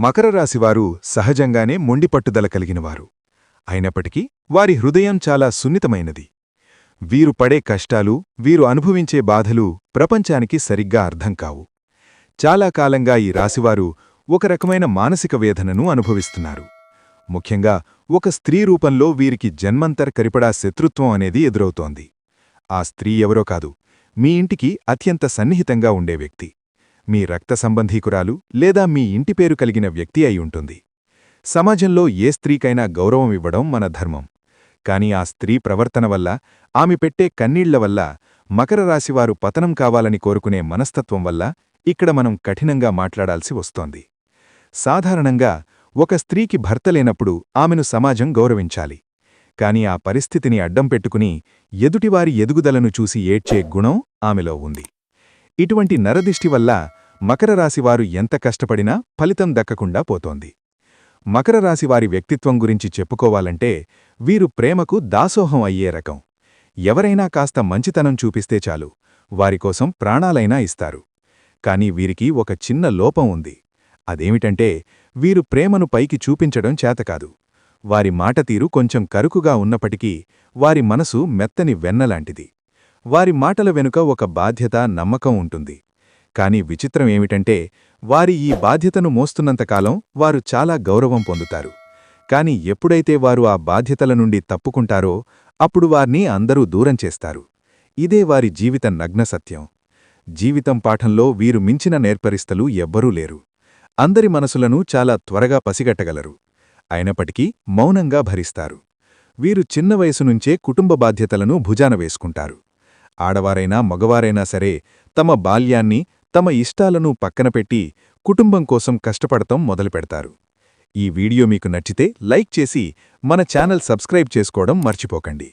మకర రాశివారు సహజంగానే మొండి పట్టుదల కలిగినవారు. అయినప్పటికీ వారి హృదయం చాలా సున్నితమైనది. వీరు పడే కష్టాలు, వీరు అనుభవించే బాధలు ప్రపంచానికి సరిగ్గా అర్థం కావు. చాలా కాలంగా ఈ రాశివారు ఒక రకమైన మానసిక వేదనను అనుభవిస్తున్నారు. ముఖ్యంగా ఒక స్త్రీ రూపంలో వీరికి జన్మంతర్ కరిపడా శత్రుత్వం అనేది ఎదురవుతోంది. ఆ స్త్రీ ఎవరో కాదు, మీ ఇంటికి అత్యంత సన్నిహితంగా ఉండే వ్యక్తి, మీ రక్త సంబంధీకురాలు లేదా మీ ఇంటి పేరు కలిగిన వ్యక్తి అయి ఉంటుంది. సమాజంలో ఏ స్త్రీకైనా గౌరవం ఇవ్వడం మన ధర్మం. కాని ఆ స్త్రీ ప్రవర్తన వల్ల, ఆమె పెట్టే కన్నీళ్ల వల్ల, మకర రాశివారు పతనం కావాలని కోరుకునే మనస్తత్వం వల్ల ఇక్కడ మనం కఠినంగా మాట్లాడాల్సి వస్తోంది. సాధారణంగా ఒక స్త్రీకి భర్త లేనప్పుడు ఆమెను సమాజం గౌరవించాలి. కాని ఆ పరిస్థితిని అడ్డం పెట్టుకుని ఎదుటివారి ఎదుగుదలను చూసి ఏడ్చే గుణం ఆమెలో ఉంది. ఇటువంటి నరదిష్టి వల్ల మకర రాశివారు ఎంత కష్టపడినా ఫలితం దక్కకుండా పోతోంది. మకర రాశివారి వ్యక్తిత్వం గురించి చెప్పుకోవాలంటే వీరు ప్రేమకు దాసోహం అయ్యే రకం. ఎవరైనా కాస్త మంచితనం చూపిస్తే చాలు, వారికోసం ప్రాణాలైనా ఇస్తారు. కాని వీరికి ఒక చిన్న లోపం ఉంది. అదేమిటంటే వీరు ప్రేమను పైకి చూపించడం చేతకాదు. వారి మాటతీరు కొంచెం కరుకుగా ఉన్నప్పటికీ వారి మనసు మెత్తని వెన్నలాంటిది. వారి మాటల వెనుక ఒక బాధ్యత, నమ్మకం ఉంటుంది. కాని విచిత్రం ఏమిటంటే వారి ఈ బాధ్యతను మోస్తున్నంతకాలం వారు చాలా గౌరవం పొందుతారు. కాని ఎప్పుడైతే వారు ఆ బాధ్యతల నుండి తప్పుకుంటారో అప్పుడు వారిని అందరూ దూరం చేస్తారు. ఇదే వారి జీవిత నగ్న సత్యం. జీవితం పాఠంలో వీరు మించిన నేర్పరిస్తలు ఎవ్వరూ లేరు. అందరి మనసులను చాలా త్వరగా పసిగట్టగలరు. అయినప్పటికీ మౌనంగా భరిస్తారు. వీరు చిన్న వయసునుంచే కుటుంబ బాధ్యతలను భుజాన వేసుకుంటారు. ఆడవారైనా మగవారైనా సరే తమ బాల్యాన్ని, తమ ఇష్టాలను పక్కనపెట్టి కుటుంబం కోసం కష్టపడటం మొదలుపెడతారు. ఈ వీడియో మీకు నచ్చితే లైక్ చేసి మన ఛానల్ సబ్స్క్రైబ్ చేసుకోవడం మర్చిపోకండి.